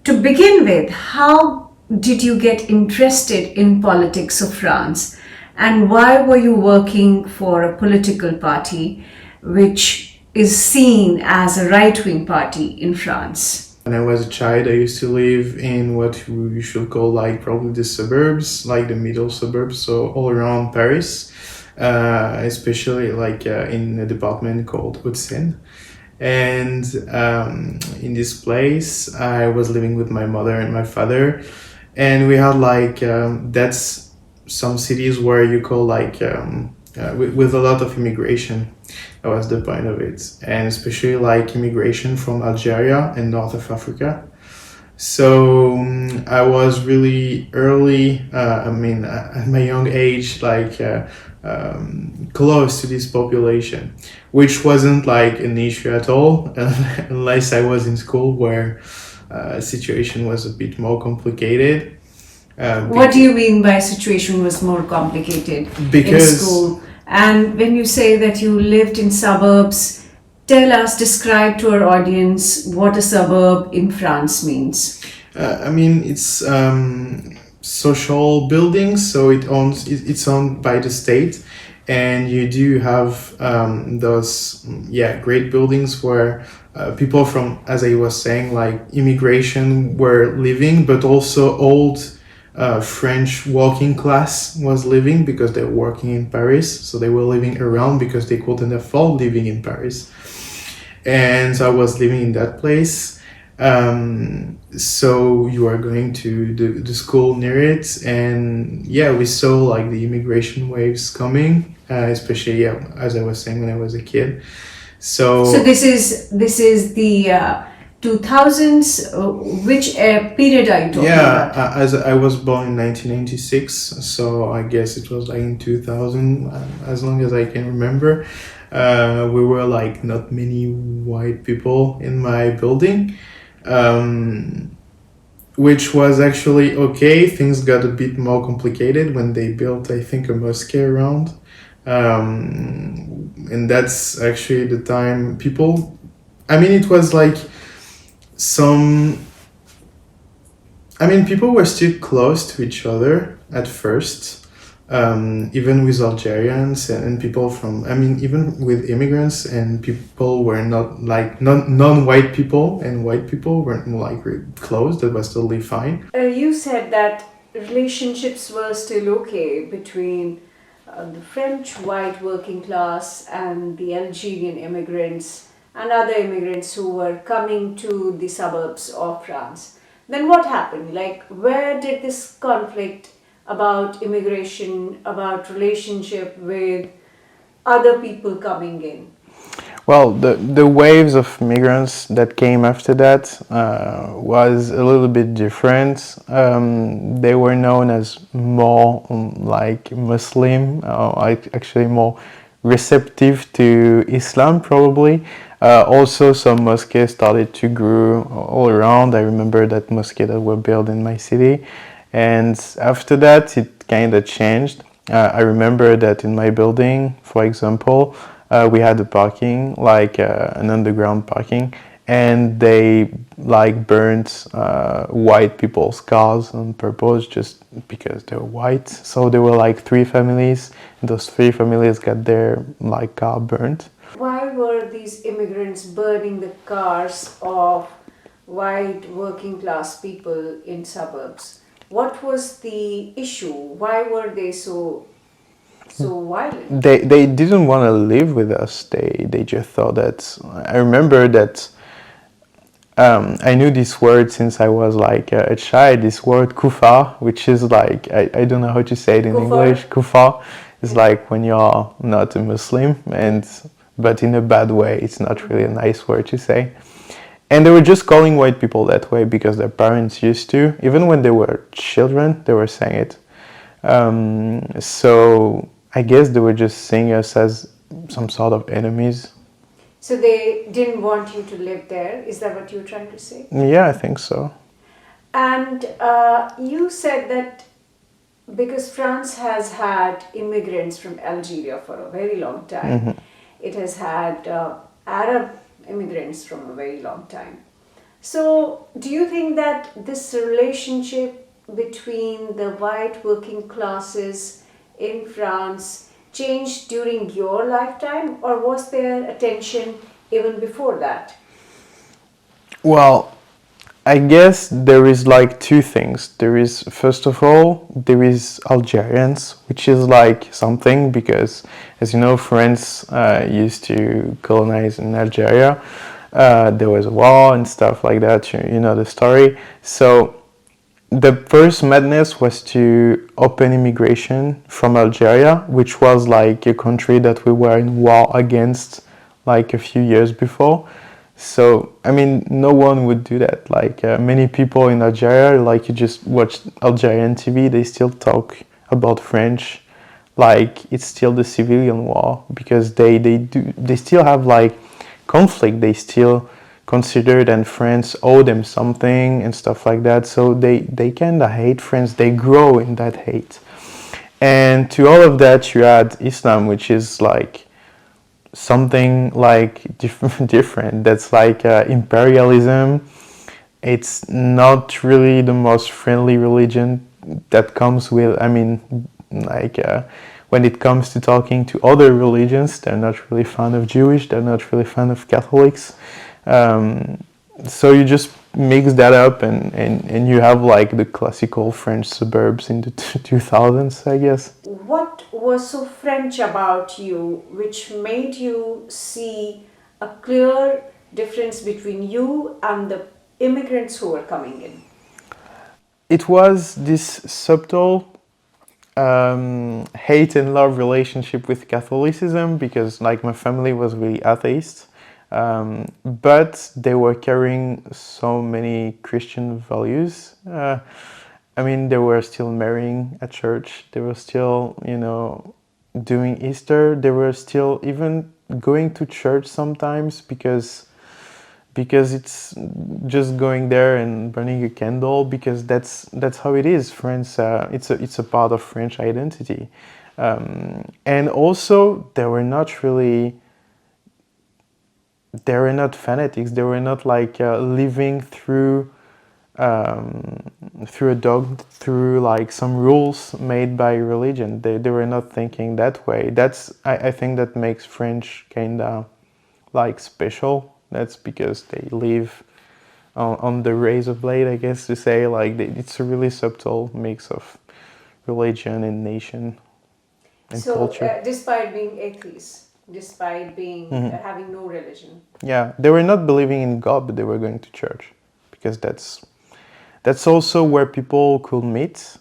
to begin with, how did you get interested in politics of France, and why were you working for a political party which is seen as a right-wing party in France? When I was a child, I used to live in what we should call like probably the suburbs, like the middle suburbs, so all around Paris, especially like in a department called Haute-Seine. And in this place, I was living with my mother and my father, and we had like that's some cities where you call like with a lot of immigration. That was the point of it, and especially like immigration from Algeria and north of Africa. So I was really early, at my young age, like close to this population, which wasn't like an issue at all, unless I was in school where situation was a bit more complicated. What do you mean by situation was more complicated in school? And when you say that you lived in suburbs, tell us, describe to our audience what a suburb in France means. It's social buildings, so it's owned by the state, and you do have those great buildings where people from, as I was saying, like immigration were living, but also old French working class was living because they're working in Paris, so they were living around because they couldn't afford living in Paris. And so I was living in that place. So you are going to the school near it, and we saw like the immigration waves coming, especially as I was saying when I was a kid. So this is the 2000s. Which period are you talking about? As I was born in 1996, so I guess it was like in 2000, as long as I can remember. We were like not many white people in my building, which was actually okay. Things got a bit more complicated when they built, I think, a mosque around. And that's actually the time it was like people were still close to each other at first. Even with Algerians and people from, even with immigrants, and people were not like non-white people, and white people weren't like really close. That was totally fine. You said that relationships were still okay between the French white working class and the Algerian immigrants and other immigrants who were coming to the suburbs of France. Then what happened? Like, where did this conflict about immigration, about relationship with other people coming in? Well, the waves of migrants that came after that was a little bit different. They were known as more like Muslim, actually more receptive to Islam probably. Also, some mosques started to grow all around. I remember that mosque that were built in my city. And after that, it kind of changed. I remember that in my building, for example, we had a parking, like an underground parking, and they like burnt white people's cars on purpose just because they were white. So there were like 3 families, and those 3 families got their like car burnt. Why were these immigrants burning the cars of white working class people in suburbs? What was the issue? Why were they so violent? They didn't want to live with us. They just thought that. I remember that I knew this word since I was like a child. This word kufar, which is like I don't know how to say it in English. Kufar is like when you're not a Muslim, but in a bad way. It's not really a nice word to say. And they were just calling white people that way because their parents used to. Even when they were children, they were saying it. So I guess they were just seeing us as some sort of enemies. So they didn't want you to live there? Is that what you're trying to say? Yeah, I think so. And you said that because France has had immigrants from Algeria for a very long time, mm-hmm. It has had Arab immigrants from a very long time. So, do you think that this relationship between the white working classes in France changed during your lifetime, or was there a tension even before that? Well, I guess there is like two things. There is, first of all, there is Algerians, which is like something because, as you know, France used to colonize in Algeria. There was a war and stuff like that. You know the story. So the first madness was to open immigration from Algeria, which was like a country that we were in war against like a few years before. So, I mean, no one would do that. Like, many people in Algeria, like, you just watch Algerian TV, they still talk about French like it's still the civilian war because they still have like conflict. They still consider that France owe them something and stuff like that. So they kind of hate France. They grow in that hate. And to all of that, you add Islam, which is like something like different. That's like imperialism. It's not really the most friendly religion that comes with. I mean, like when it comes to talking to other religions, they're not really fan of Jewish. They're not really fan of Catholics. Um, so you just mix that up and you have like the classical French suburbs in the 2000s, I guess. What was so French about you which made you see a clear difference between you and the immigrants who were coming in? It was this subtle hate and love relationship with Catholicism because like my family was really atheist, but they were carrying so many Christian values. I mean, they were still marrying at church. They were still, you know, doing Easter. They were still even going to church sometimes because it's just going there and burning a candle because that's how it is. France, it's a part of French identity, and also they were not fanatics. They were not like living through a dog, through like some rules made by religion. They were not thinking that way. I think that makes French kind of like special. That's because they live on the razor blade, I guess to say. Like it's a really subtle mix of religion and nation and So, culture. despite being atheists, despite being having no religion. Yeah, they were not believing in God, but they were going to church because that's also where people could meet.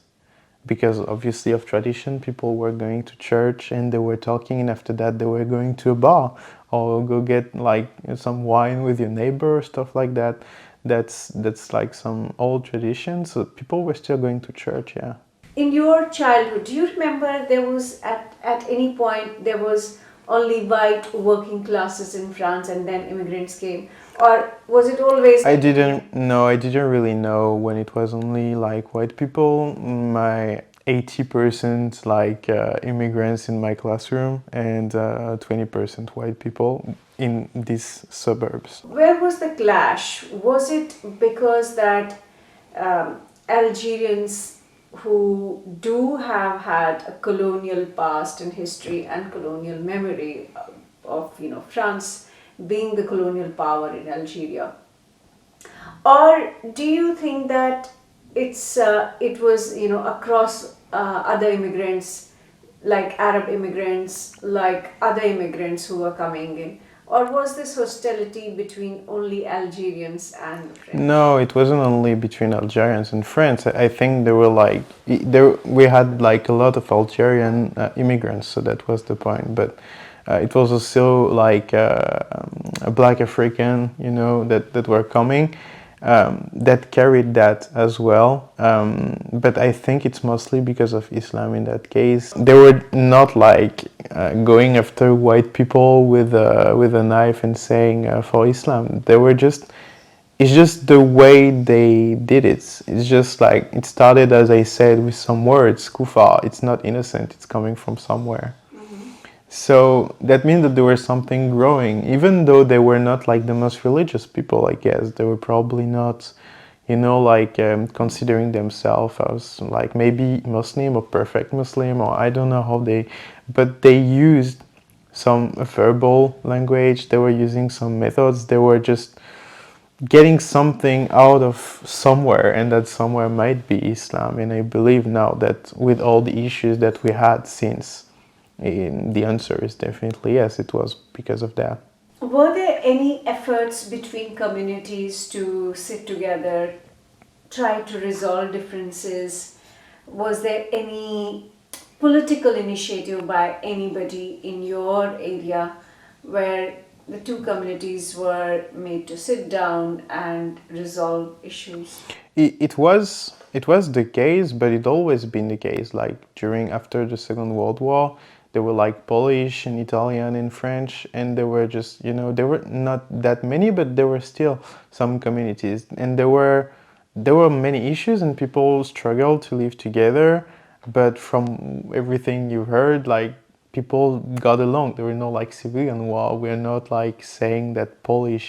Because obviously of tradition, people were going to church and they were talking, and after that they were going to a bar or go get like some wine with your neighbor, stuff like that. That's like some old tradition. So people were still going to church, yeah. In your childhood, do you remember there was at any point there was only white working classes in France and then immigrants came? Or was it always... I didn't really know when it was only like white people. My 80% like immigrants in my classroom and 20% white people in these suburbs. Where was the clash? Was it because that Algerians who do have had a colonial past and history and colonial memory of France being the colonial power in Algeria, or do you think that it was across other immigrants like Arab immigrants, like other immigrants who were coming in? Or was this hostility between only Algerians and the French? No, it wasn't only between Algerians and France. I think there were like we had like a lot of Algerian immigrants, so that was the point. But it was also like a Black African, that were coming. That carried that as well, but I think it's mostly because of Islam in that case. They were not like going after white people with a knife and saying for Islam. It's just the way they did it. It's just like it started, as I said, with some words, kufar. It's not innocent. It's coming from somewhere. So that means that there was something growing, even though they were not like the most religious people, I guess. They were probably not, like considering themselves as like maybe Muslim or perfect Muslim, or I don't know how but they used some verbal language, they were using some methods, they were just getting something out of somewhere, and that somewhere might be Islam. And I believe now that with all the issues that we had since, the answer is definitely yes, it was because of that. Were there any efforts between communities to sit together, try to resolve differences? Was there any political initiative by anybody in your area where the two communities were made to sit down and resolve issues? It was the case, but it always been the case. Like during after the Second World War, there were like Polish and Italian and French, and there were just there were not that many, but there were still some communities, and there were many issues, and people struggled to live together. But from everything you heard, like people got along. There were no like civilian war. We're not like saying that Poland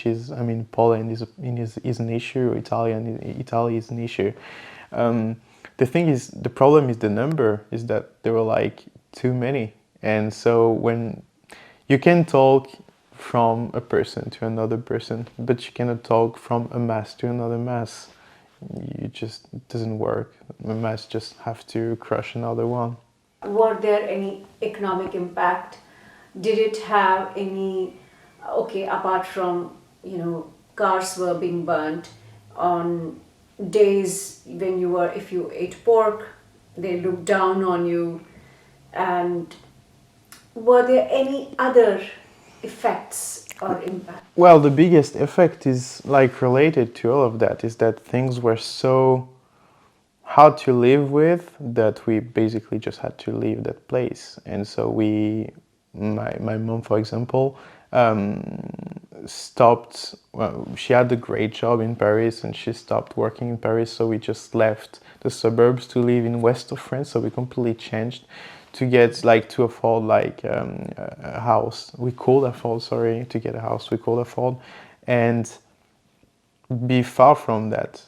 is an issue. Italy is an issue. The thing is, the problem is the number. Is that there were like too many, and so when you can talk from a person to another person, but you cannot talk from a mass to another mass. It doesn't work. A mass just have to crush another one. Were there any economic impact? Did it have any, okay, apart from, cars were being burnt on days when if you ate pork, they looked down on you. And were there any other effects or impact? Well, the biggest effect is like related to all of that, is that things were so hard to live with that we basically just had to leave that place. And so my mom, for example, stopped. Well, she had a great job in Paris, and she stopped working in Paris. So we just left the suburbs to live in west of France. So we completely changed to get like to afford like a house. We could afford, sorry, to get a house. We could afford, and be far from that.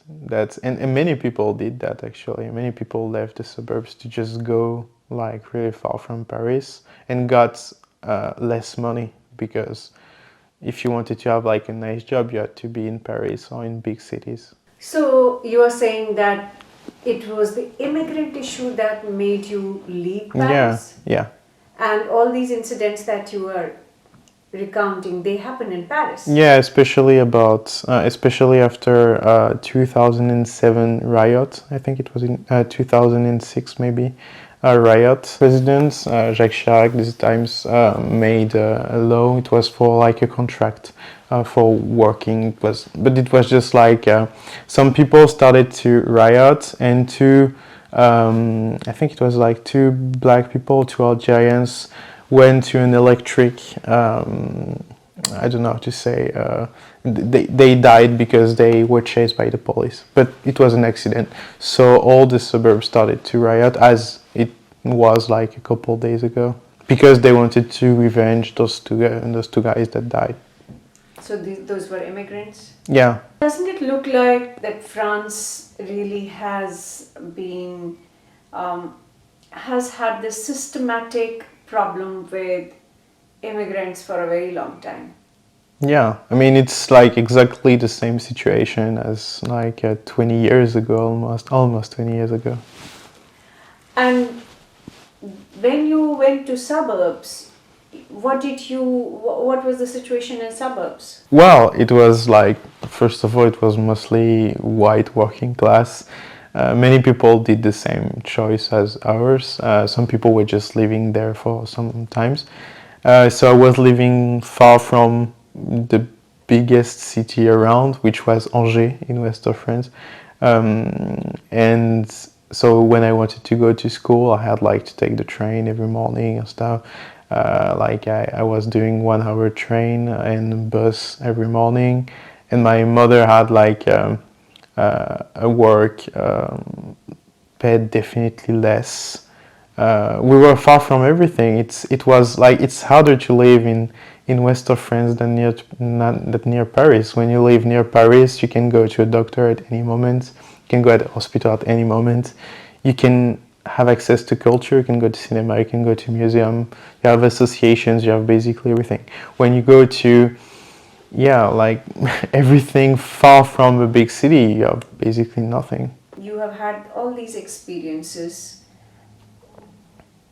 And many people did that actually. Many people left the suburbs to just go like really far from Paris and got less money, because if you wanted to have like a nice job, you had to be in Paris or in big cities. So you are saying that it was the immigrant issue that made you leave Paris? Yeah. And all these incidents that you were recounting, they happen in Paris? Yeah, especially after 2007 riot. I think it was in 2006 maybe. Riot. President Jacques Chirac these times made a law. It was for like a contract for working. It was just like some people started to riot, and I think it was like two black people, two Algerians, went to an electric. I don't know how to say. They died because they were chased by the police, but it was an accident. So all the suburbs started to riot, as it was like a couple of days ago, because they wanted to revenge those two guys that died. So those were immigrants? Yeah. Doesn't it look like that France really has been has had this systematic problem with immigrants for a very long time? Yeah, I mean, it's like exactly the same situation as like 20 years ago, almost 20 years ago. And when you went to suburbs, what was the situation in suburbs? Well, it was like, first of all, it was mostly white working class. Many people did the same choice as ours. Some people were just living there for some times. So I was living far from the biggest city around, which was Angers in west of France. And so when I wanted to go to school, I had like to take the train every morning and stuff. I was doing 1 hour train and bus every morning, and my mother had like a work paid definitely less we were far from everything. It was like it's harder to live in west of France than near Paris. When you live near Paris, you can go to a doctor at any moment. You can go at the hospital at any moment. You can have access to culture. You can go to cinema. You can go to museum. You have associations. You have basically everything. When you go to like everything far from a big city, you have basically nothing. You have had all these experiences.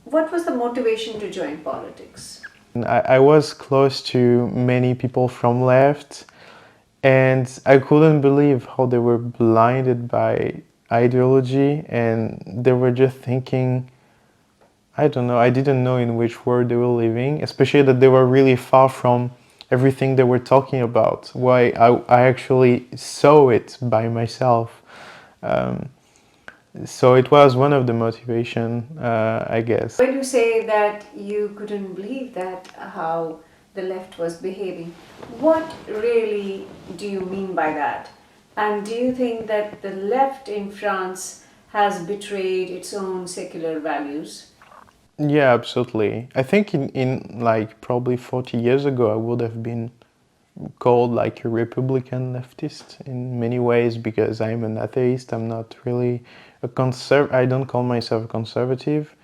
What was the motivation to join politics? I was close to many people from left, and I couldn't believe how they were blinded by ideology, and they were just thinking, I don't know, I didn't know in which world they were living, especially that they were really far from everything they were talking about. Why I actually saw it by myself. So it was one of the motivation, I guess. When you say that you couldn't believe that how the left was behaving, what really do you mean by that? And do you think that the left in France has betrayed its own secular values? Yeah, absolutely. I think in like probably 40 years ago, I would have been called like a Republican leftist in many ways because I'm an atheist. I'm not really I don't call myself a conservative.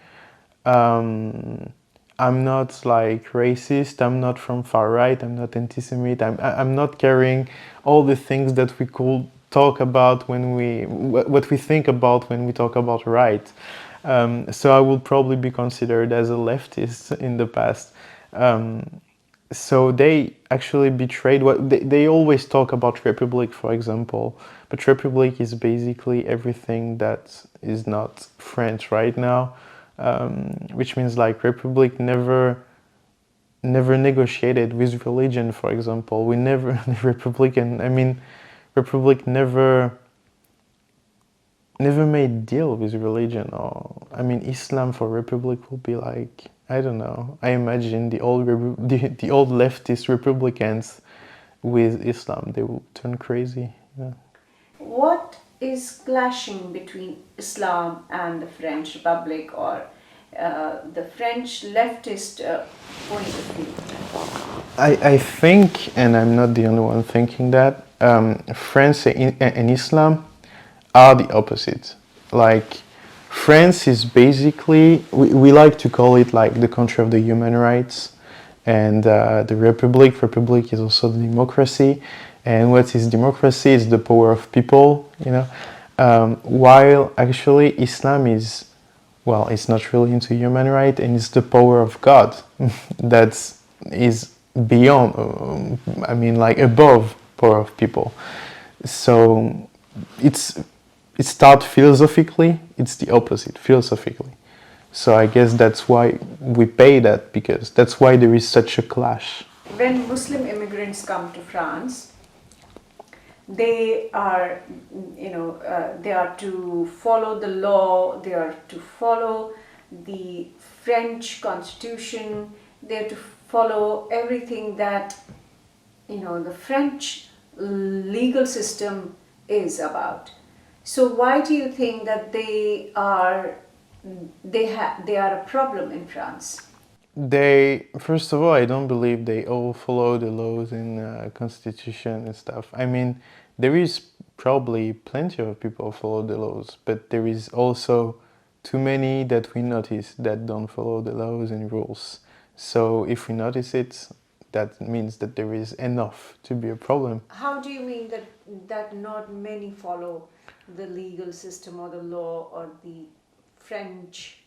Um, I'm not like racist. I'm not from far right. I'm not anti-Semite. I'm not carrying all the things that we could talk about when what we think about when we talk about right. So I would probably be considered as a leftist in the past. So they actually betrayed what they always talk about republic, for example, but republic is basically everything that is not French right now, which means like republic never negotiated with religion, for example. We never republican I mean republic never made deal with religion. Or I mean Islam for republic will be like, I don't know, I imagine the old leftist republicans with Islam, they will turn crazy. Yeah. What is clashing between Islam and the French Republic or the French leftist point of view? I think, and I'm not the only one thinking that, France and Islam are the opposite. Like, France is basically, we like to call it like the country of the human rights, and the Republic is also the democracy. And what is democracy is the power of people, you know. While actually Islam is, well, it's not really into human right, and it's the power of God that is beyond, I mean, like above power of people. So it starts philosophically, it's the opposite philosophically. So I guess that's why we pay that, because that's why there is such a clash. When Muslim immigrants come to France, they are, they are to follow the law, they are to follow the French constitution, they are to follow everything that, the French legal system is about. So why do you think that they are a problem in France? They, first of all, I don't believe they all follow the laws in constitution and stuff. I mean, there is probably plenty of people follow the laws, but there is also too many that we notice that don't follow the laws and rules. So if we notice it, that means that there is enough to be a problem. How do you mean that not many follow the legal system or the law or the French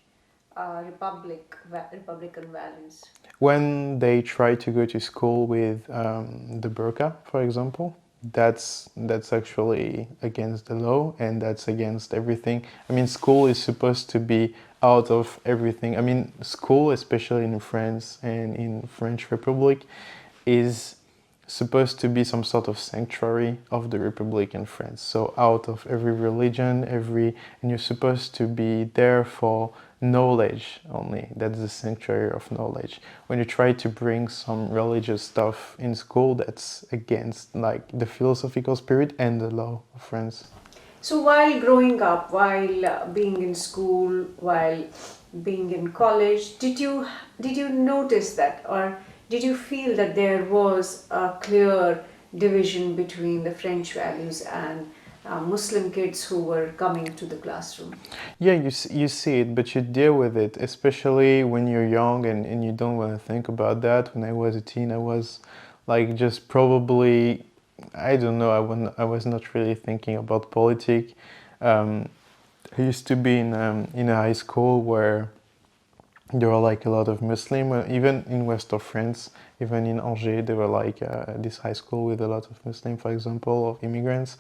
Republican values? When they try to go to school with the burqa, for example, that's actually against the law, and that's against everything. I mean, school is supposed to be out of everything. I mean, school, especially in France and in French Republic, is supposed to be some sort of sanctuary of the Republic in France. So out of every religion, and you're supposed to be there for knowledge only. That's the sanctuary of knowledge. When you try to bring some religious stuff in school, that's against like the philosophical spirit and the law of France. So while growing up, while being in school, while being in college, did you notice that, or did you feel that there was a clear division between the French values and Muslim kids who were coming to the classroom? Yeah, you see it, but you deal with it, especially when you're young and you don't want to think about that. When I was a teen, I was like just probably, I don't know, I was not really thinking about politics. Um, I used to be in a high school where there were like a lot of Muslim, even in west of France, even in Algeria, there were like this high school with a lot of Muslim, for example, of immigrants.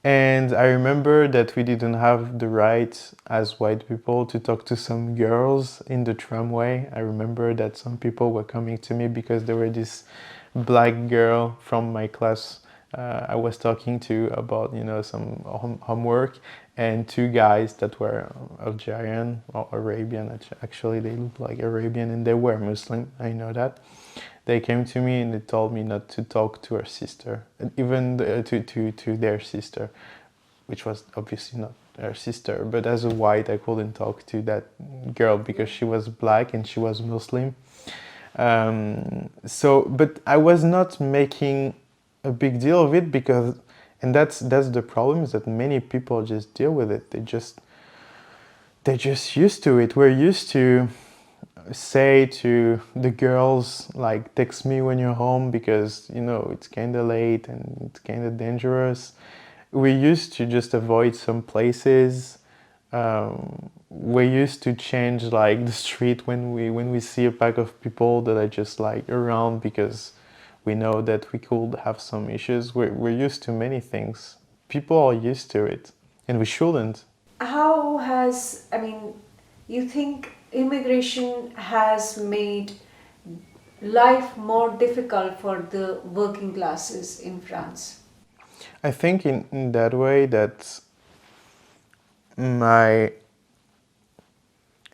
And I remember that we didn't have the right as white people to talk to some girls in the tramway. I remember that some people were coming to me because there were this black girl from my class I was talking to about, you know, some homework, and two guys that were Algerian or Arabian. Actually, they looked like Arabian and they were Muslim. I know that. They came to me and they told me not to talk to her sister, even to their sister, which was obviously not her sister. But as a white, I couldn't talk to that girl because she was black and she was Muslim. But I was not making a big deal of it because, and that's the problem, is that many people just deal with it. They're just used to it. We're used to say to the girls like, text me when you're home because, you know, it's kind of late and it's kind of dangerous. We used to just avoid some places. We used to change like the street when we see a pack of people that are just like around because we know that we could have some issues. We're used to many things. People are used to it, and we shouldn't. How has, I mean, you think immigration has made life more difficult for the working classes in France? I think in that way that my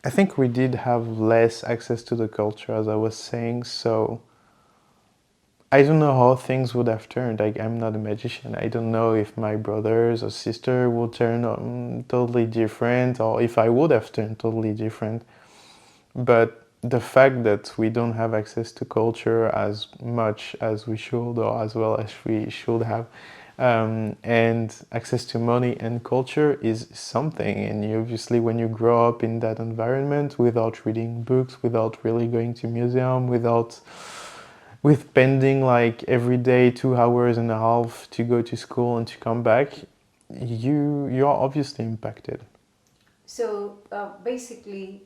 I think we did have less access to the culture, as I was saying, so I don't know how things would have turned. Like, I'm not a magician. I don't know if my brothers or sister would turn totally different, or if I would have turned totally different. But the fact that we don't have access to culture as much as we should, or as well as we should have, and access to money and culture is something. And obviously, when you grow up in that environment without reading books, without really going to museum, with spending like every day 2 hours and a half to go to school and to come back, you are obviously impacted. So basically,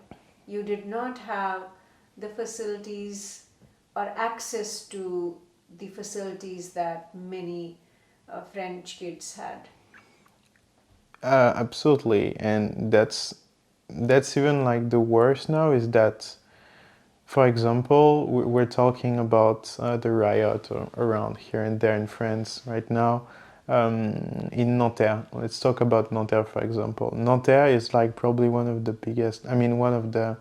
you did not have the facilities or access to the facilities that many French kids had. Absolutely, and that's even like the worst now is that, for example, we're talking about the riot around here and there in France right now. In Nanterre, let's talk about Nanterre, for example. Nanterre is like probably one of the biggest, I mean, one of the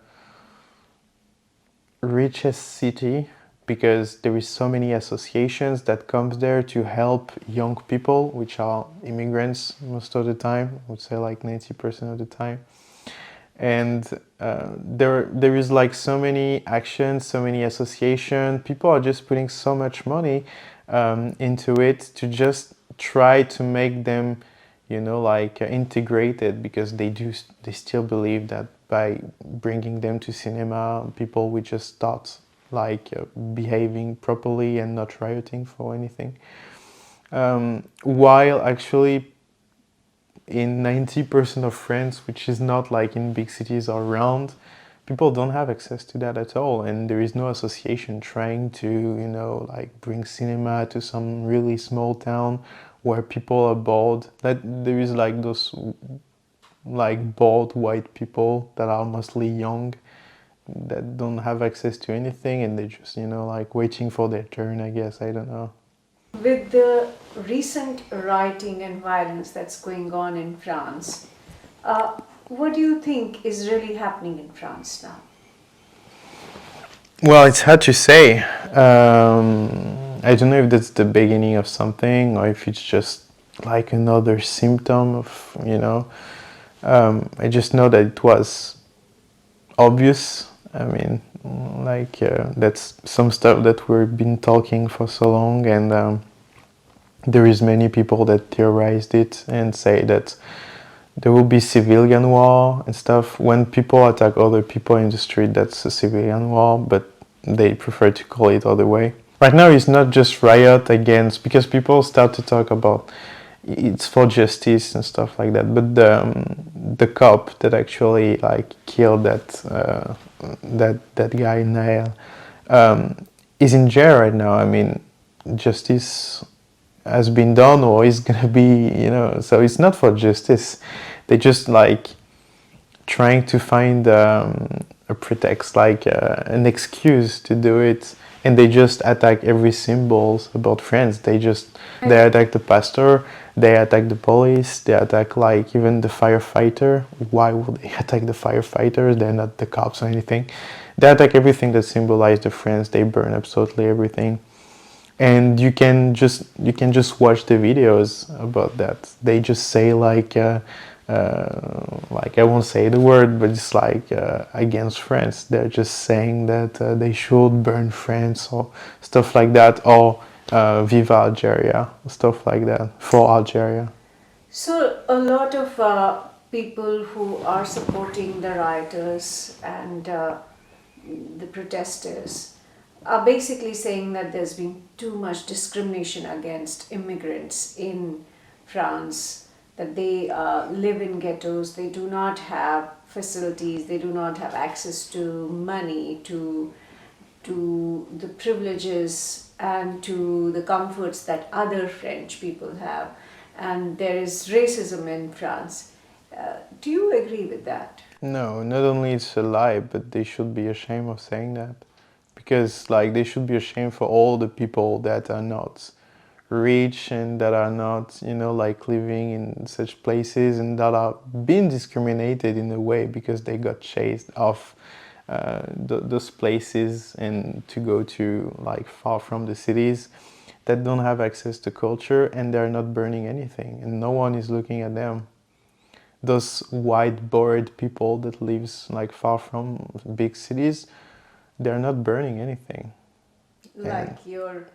richest city because there is so many associations that comes there to help young people, which are immigrants most of the time. I would say like 90% of the time. And there is like so many actions, so many associations. People are just putting so much money into it to just try to make them, you know, like integrated, because they still believe that by bringing them to cinema, people will just start like behaving properly and not rioting for anything. While actually in 90% of France, which is not like in big cities or around, people don't have access to that at all, and there is no association trying to, you know, like bring cinema to some really small town where people are bored. That there is like those like bored white people that are mostly young, that don't have access to anything, and they're just, you know, like waiting for their turn, I guess. I don't know. With the recent rioting and violence that's going on in France, what do you think is really happening in France now? Well, it's hard to say. I don't know if that's the beginning of something or if it's just like another symptom of, you know. I just know that it was obvious. I mean, like that's some stuff that we've been talking for so long, and there is many people that theorized it and say that there will be civilian war and stuff. When people attack other people in the street, that's a civilian war, but they prefer to call it other way. Right now, it's not just riot against, because people start to talk about it's for justice and stuff like that. But the cop that actually like killed that guy Nael is in jail right now. I mean, justice has been done or is gonna be, so it's not for justice. They just like trying to find a pretext, like an excuse to do it, and they just attack every symbols about France. They attack the pastor, they attack the police, they attack like even the firefighter. Why would they attack the firefighters? They're not the cops or anything. They attack everything that symbolized the France. They burn absolutely everything. And you can just watch the videos about that. They just say like I won't say the word, but it's like against France. They're just saying that they should burn France or stuff like that, or Viva Algeria, stuff like that, for Algeria. So a lot of people who are supporting the rioters and the protesters are basically saying that there's been too much discrimination against immigrants in France, that they live in ghettos, they do not have facilities, they do not have access to money, to the privileges and to the comforts that other French people have. And there is racism in France. Do you agree with that? No, not only it's a lie, but they should be ashamed of saying that. Because like they should be ashamed for all the people that are not rich and that are not, like living in such places and that are being discriminated in a way because they got chased off those places and to go to like far from the cities, that don't have access to culture, and they're not burning anything and no one is looking at them. Those white bored people that lives like far from big cities, they're not burning anything. Like your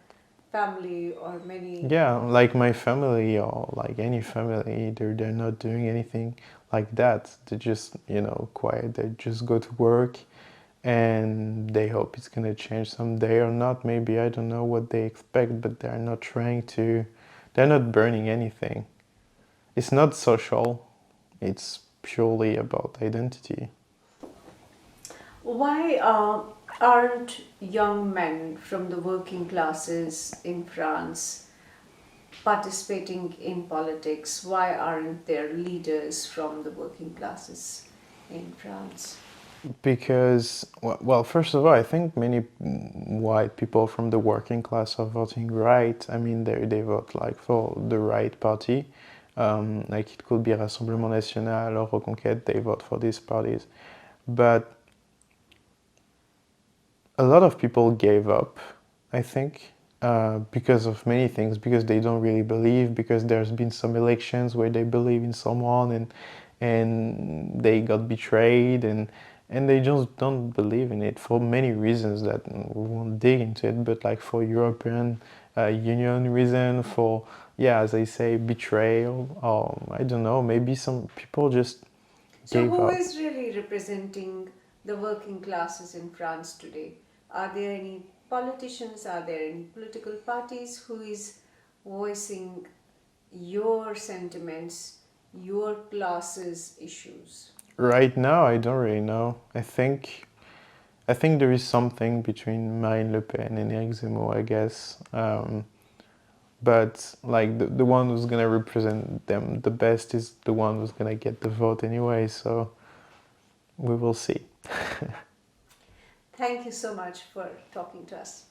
family or many. Yeah, like my family or like any family, they're not doing anything like that. They just, quiet. They just go to work and they hope it's gonna change someday or not. Maybe, I don't know what they expect, but they're not burning anything. It's not social. It's purely about identity. Why aren't young men from the working classes in France participating in politics? Why aren't there leaders from the working classes in France? Because, well, first of all, I think many white people from the working class are voting right. I mean, they vote like for the right party. Like it could be Rassemblement National or Reconquête, they vote for these parties. But a lot of people gave up, I think, because of many things, because they don't really believe, because there's been some elections where they believe in someone and they got betrayed and they just don't believe in it for many reasons that we won't dig into it, but like for European Union reason, for, yeah, as I say, betrayal, or I don't know, maybe some people just So, gave who up. is really representing the working classes in France today? Are there any politicians? Are there any political parties who is voicing your sentiments, your class's issues? Right now, I don't really know. I think there is something between Marine Le Pen and Eric Zemmour, I guess. But like the one who's gonna represent them the best is the one who's gonna get the vote anyway. So we will see. Thank you so much for talking to us.